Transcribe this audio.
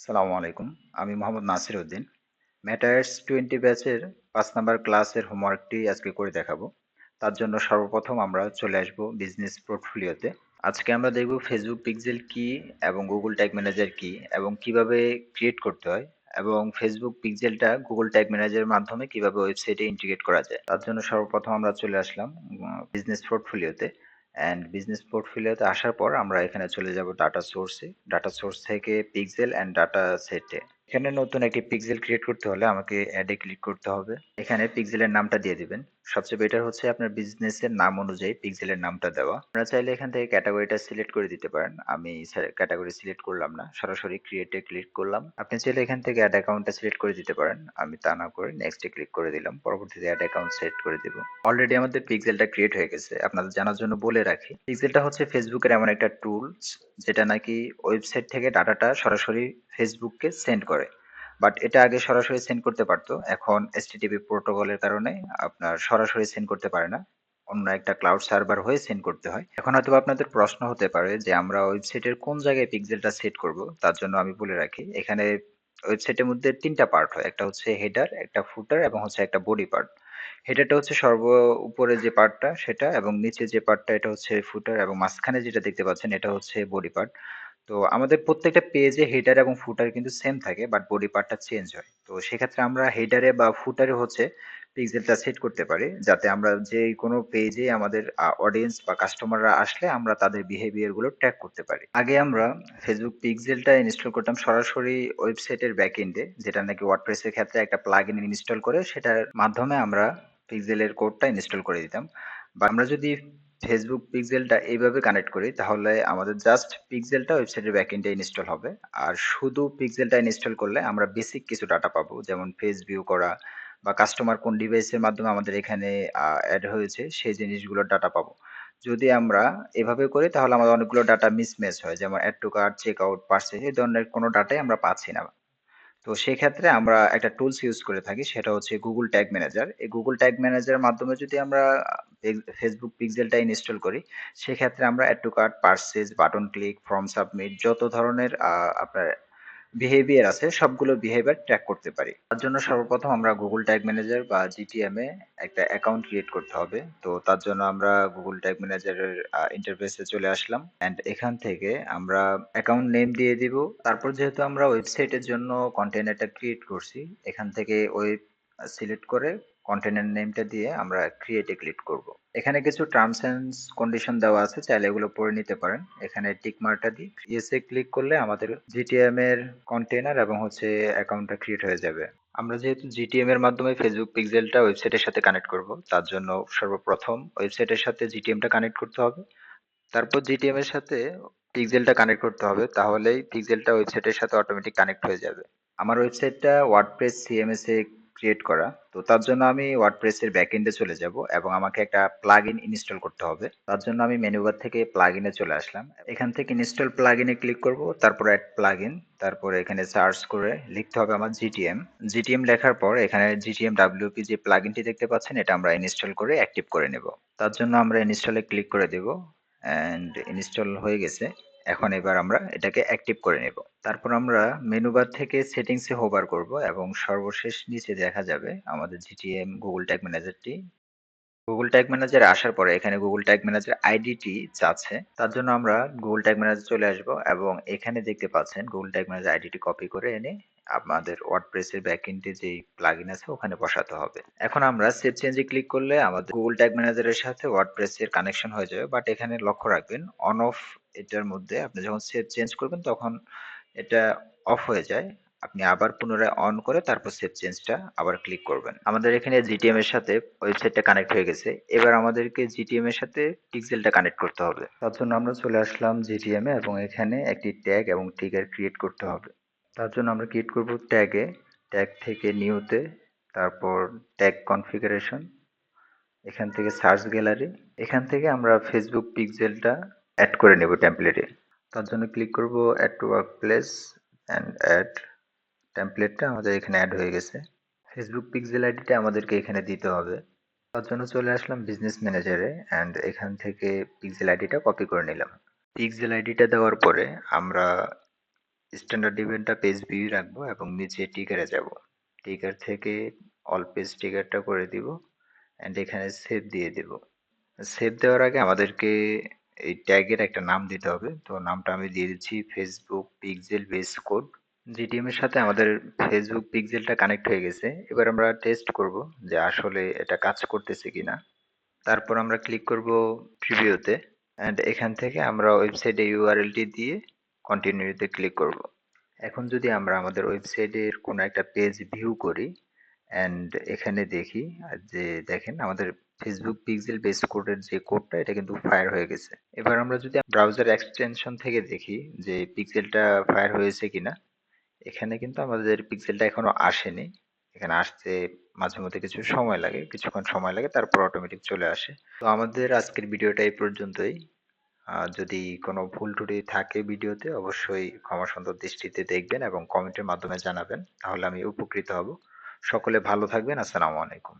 সালামু আলাইকুম। আমি মোহাম্মদ নাসির উদ্দিন। মেটাভার্স 20 ব্যাচের ৫ নাম্বার ক্লাসের হোমওয়ার্কটি আজকে করে দেখাবো। তার জন্য সর্বপ্রথম আমরা চলে আসবো বিজনেস পোর্টফোলিওতে। আজকে আমরা দেখব ফেসবুক পিক্সেল কি এবং গুগল ট্যাগ ম্যানেজার কি এবং কিভাবে ক্রিয়েট করতে হয় এবং ফেসবুক পিক্সেলটা গুগল ট্যাগ ম্যানেজারের মাধ্যমে কিভাবে ওয়েবসাইটে ইন্টিগ্রেট করা যায়। তার জন্য সর্বপ্রথম আমরা চলে আসলাম বিজনেস পোর্টফোলিওতে। বিজনেস পোর্টফোলিওতে আসার পর আমরা এখানে চলে যাব ডাটা সোর্সে। ডাটা সোর্স থেকে পিক্সেল অ্যান্ড ডাটা সেটে। এখানে নতুন একটি পিক্সেল ক্রিয়েট করতে হলে আমাকে অ্যাডে ক্লিক করতে হবে। এখানে পিক্সেলের নামটা দিয়ে দিবেন। সবচেয়ে বেটার হচ্ছে আপনার বিজনেসের নাম অনুযায়ী পিক্সেলের নামটা দেওয়া। আপনারা চাইলে এখান থেকে ক্যাটাগরিটা সিলেক্ট করে দিতে পারেন। আমি ক্যাটাগরি সিলেক্ট করলাম না, সরাসরি ক্রিয়েটে ক্লিক করলাম। আপনি চাইলে এখান থেকে অ্যাড অ্যাকাউন্টটা সিলেক্ট করে দিতে পারেন। আমি তা না করে নেক্সটে ক্লিক করে দিলাম। পরবর্তীতে অ্যাড অ্যাকাউন্ট সেট করে দিব। অলরেডি আমাদের পিক্সেলটা ক্রিয়েট হয়ে গেছে। আপনাদের জানার জন্য বলে রাখি, পিক্সেলটা হচ্ছে ফেসবুকের এমন একটা টুলস যেটা নাকি ওয়েবসাইট থেকে ডাটাটা সরাসরি ফেসবুককে সেন্ড করে। বাট এটা আগে সরাসরি সেন্ড করতে পারতো, এখন এসটিটিপি প্রোটোকলের কারণে আপনার সরাসরি সেন্ড করতে পারে না, অন্য একটা ক্লাউড সার্ভার হয়ে সেন্ড করতে হয়। এখন হয়তো আপনাদের প্রশ্ন হতে পারে যে আমরা ওয়েবসাইটের কোন জায়গায় পিক্সেলটা সেট করব। তার জন্য আমি বলে রাখি, এখানে ওয়েবসাইটের মধ্যে তিনটা পার্ট হয়, একটা হচ্ছে হেডার, একটা ফুটার এবং হচ্ছে একটা বডি পার্ট। হেডারটা হচ্ছে সর্ব উপরে যে পার্টটা সেটা, এবং নিচে যে পার্টটা এটা হচ্ছে ফুটার, এবং মাঝখানে যেটা দেখতে পাচ্ছেন এটা হচ্ছে বডি পার্ট। তো আমাদের প্রত্যেকটা পেজে হেডার এবং ফুটার কিন্তু সেম থাকে, বাট বডি পার্টটা চেঞ্জ হয়। তো সেক্ষেত্রে আমরা হেডারে বা ফুটারে হচ্ছে পিক্সেলটা সেট করতে পারি, যাতে আমরা যে কোনো পেজে আমাদের অডিয়েন্স বা কাস্টমাররা আসলে আমরা তাদের বিহেভিয়ার গুলো ট্র্যাক করতে পারি। আগে আমরা ফেসবুক পিক্সেলটা ইনস্টল করতাম সরাসরি ওয়েবসাইটের ব্যাক এন্ডে, যেটা নাকি ওয়ার্ডপ্রেসের ক্ষেত্রে একটা প্লাগইন ইনস্টল করে সেটার মাধ্যমে আমরা পিক্সেলের কোডটা ইনস্টল করে দিতাম। বা আমরা যদি ফেসবুক পিক্সেলটা এইভাবে কানেক্ট করি, তাহলে আমাদের জাস্ট পিক্সেলটা ওয়েবসাইটের ব্যাকএন্ডে ইনস্টল হবে। আর শুধু পিক্সেলটা ইনস্টল করলে আমরা বেসিক কিছু ডাটা পাবো, যেমন পেজ ভিউ করা বা কাস্টমার কোন ডিভাইসের মাধ্যমে আমাদের এখানে অ্যাড হয়েছে সেই জিনিসগুলোর ডাটা পাবো। যদি আমরা এভাবে করি তাহলে আমাদের অনেকগুলো ডাটা মিসম্যাচ হয়, যেমন add to cart, check out, purchase, এই ধরনের কোনো ডাটাই আমরা পাচ্ছি না। তো সেক্ষেত্রে আমরা একটা টুলস ইউজ করে থাকি, সেটা হচ্ছে গুগল ট্যাগ ম্যানেজার। এই গুগল ট্যাগ ম্যানেজারের মাধ্যমে যদি আমরা ফেসবুক পিক্সেলটা ইনস্টল করি, সেক্ষেত্রে আমরা add to cart, purchase, button click, form submit, যত ধরনের আপনার বিহেভিয়ার আছে সবগুলো বিহেভিয়ার ট্র্যাক করতে পারি। তার জন্য সর্বপ্রথম আমরা গুগল ট্যাগ ম্যানেজার বা জিটিএম এ একটা অ্যাকাউন্ট ক্রিয়েট করতে হবে। তো তার জন্য আমরা গুগল ট্যাগ ম্যানেজারের ইন্টারফেসে চলে আসলাম, অ্যান্ড এখান থেকে আমরা অ্যাকাউন্ট নেম দিয়ে দিব। তারপর যেহেতু আমরা ওয়েবসাইটের জন্য কন্টেনারটা ক্রিয়েট করছি, এখান থেকে ওয়েব সিলেক্ট করে কন্টেনার নেমটা দিয়ে আমরা ক্রিয়েটে ক্লিক করব। এখানে কিছু টার্মস এন্ড কন্ডিশন দেওয়া আছে, চাইলে এগুলো পড়ে নিতে পারেন। এখানে টিক মার্কটা দিই, ইয়েসে ক্লিক করলে আমাদের জিটিএম এর কন্টেনার এবং হচ্ছে অ্যাকাউন্টটা ক্রিয়েট হয়ে যাবে। আমরা যেহেতু জিটিএম এর মাধ্যমে ফেসবুক পিক্সেলটা ওয়েবসাইটের সাথে কানেক্ট করব, তার জন্য সর্বপ্রথম ওয়েবসাইটের সাথে জিটিএমটা কানেক্ট করতে হবে। তারপর জিটিএম এর সাথে পিক্সেলটা কানেক্ট করতে হবে, তাহলেই পিক্সেলটা ওয়েবসাইটের সাথে অটোমেটিক কানেক্ট হয়ে যাবে। আমার ওয়েবসাইটটা ওয়ার্ডপ্রেস সিএমএস এ ক্রিয়েট করা, তো তার জন্য আমি ওয়ার্ডপ্রেসের ব্যাকএন্ডে চলে যাব এবং আমাকে একটা প্লাগইন ইনস্টল করতে হবে। তার জন্য আমি মেনু বার থেকে প্লাগইনে চলে আসলাম। এখান থেকে ইনস্টল প্লাগইনে ক্লিক করব, তারপর অ্যাড প্লাগইন, তারপরে এখানে সার্চ করে লিখতে হবে আমার জিটিএম। জিটিএম লেখার পর এখানে জিটিএম ডাব্লিউপি যে প্লাগইনটি দেখতে পাচ্ছেন, এটা আমরা ইনস্টল করে অ্যাক্টিভ করে নেব। তার জন্য আমরা ইনস্টলে ক্লিক করে দেব, অ্যান্ড ইনস্টল হয়ে গেছে। এখন এবার আমরা এটাকে অ্যাক্টিভ করে নেব। তারপর আমরা মেনু বার থেকে সেটিংসে হোভার করব এবং সর্বশেষ নিচে দেখা যাবে আমাদের জিটিএম গুগল ট্যাগ ম্যানেজারটি। গুগল ট্যাগ ম্যানেজারে আসার পরে এখানে গুগল ট্যাগ ম্যানেজার আইডিটি চাচ্ছে, তার জন্য আমরা গুগল ট্যাগ ম্যানেজার চলে আসব এবং এখানে দেখতে পাচ্ছেন গুগল ট্যাগ ম্যানেজার আইডিটি কপি করে এনে আমাদের ওয়ার্ডপ্রেসের ব্যাকএন্ডে যেই প্লাগইন আছে ওখানে বসাতে হবে। এখন আমরা সেভ চেঞ্জে ক্লিক করলে আমাদের গুগল ট্যাগ ম্যানেজারের সাথে ওয়ার্ডপ্রেসের কানেকশন হয়ে যাবে। বাট এখানে লক্ষ্য রাখবেন, অন অফ এটার মধ্যে আপনি যখন সেভ চেঞ্জ করবেন তখন এটা অফ হয়ে যায়। আপনি আবার পুনরায় অন করে তারপর সেভ চেঞ্জটা আবার ক্লিক করবেন। আমাদের এখানে জিটিএম এর সাথে ওয়েবসাইটটা কানেক্ট হয়ে গেছে। এবার আমাদেরকে জিটিএম এর সাথে পিক্সেলটা কানেক্ট করতে হবে। তার জন্য আমরা চলে আসলাম জিটিএম এ এবং এখানে একটি ট্যাগ এবং ট্রিগার ক্রিয়েট করতে হবে। তার জন্য আমরা ক্রিয়েট করব ট্যাগে, ট্যাগ থেকে নিউতে, তারপর ট্যাগ কনফিগারেশন, এখান থেকে সার্চ গ্যালারি, এখান থেকে আমরা ফেসবুক পিক্সেলটা অ্যাড করে নেব টেমপ্লেটে। তার জন্য ক্লিক করব add to workplace and add. টেমপ্লেটটা আমাদের এখানে অ্যাড হয়ে গেছে। ফেসবুক পিক্সেল আইডিটা আমাদেরকে এখানে দিতে হবে। তার জন্য চলে আসলাম বিজনেস ম্যানেজারে অ্যান্ড এখান থেকে পিক্সেল আইডিটা কপি করে নিলাম। পিক্সেল আইডিটা দেওয়ার পরে আমরা স্ট্যান্ডার্ড ডিজাইনটা পেজ ভিউ রাখবো এবং নিচে টিকারে যাব। টিকার থেকে অল পেজ টিকারটা করে দিব অ্যান্ড এখানে সেভ দিয়ে দিব। সেভ দেওয়ার আগে আমাদেরকে এই ট্যাগের একটা নাম দিতে হবে। তো নামটা আমি দিয়ে দিচ্ছি Facebook pixel base code. GTM এর সাথে আমাদের ফেসবুক পিক্সেলটা কানেক্ট হয়ে গেছে। এবার আমরা টেস্ট করব যে আসলে এটা কাজ করতেছে কিনা। তারপর আমরা ক্লিক করব প্রিভিউতে অ্যান্ড এখান থেকে আমরা ওয়েবসাইটে ইউআরএলটি দিয়ে কন্টিনিউতে ক্লিক করব। এখন যদি আমরা আমাদের ওয়েবসাইটের কোনো একটা পেজ ভিউ করি অ্যান্ড এখানে দেখি যে দেখেন আমাদের ফেসবুক পিক্সেল বেস কোডের যে কোডটা এটা কিন্তু ফায়ার হয়ে গেছে। এবার আমরা যদি ব্রাউজার এক্সটেনশন থেকে দেখি যে পিক্সেলটা ফায়ার হয়েছে কিনা, এখানে কিন্তু আমাদের পিক্সেলটা এখনো আসেনি। এখানে আসতে মাঝে মধ্যে কিছু সময় লাগে, কিছুক্ষণ সময় লাগে, তারপর অটোমেটিক চলে আসে। তো আমাদের আজকের ভিডিওটা এই পর্যন্তই। যদি কোনো ভুল ত্রুটি থাকে ভিডিওতে অবশ্যই ক্ষমা সুন্দর দৃষ্টিতে দেখবেন এবং কমেন্টের মাধ্যমে জানাবেন, তাহলে আমি উপকৃত হব। সকলে ভালো থাকবেন। আসসালামু আলাইকুম।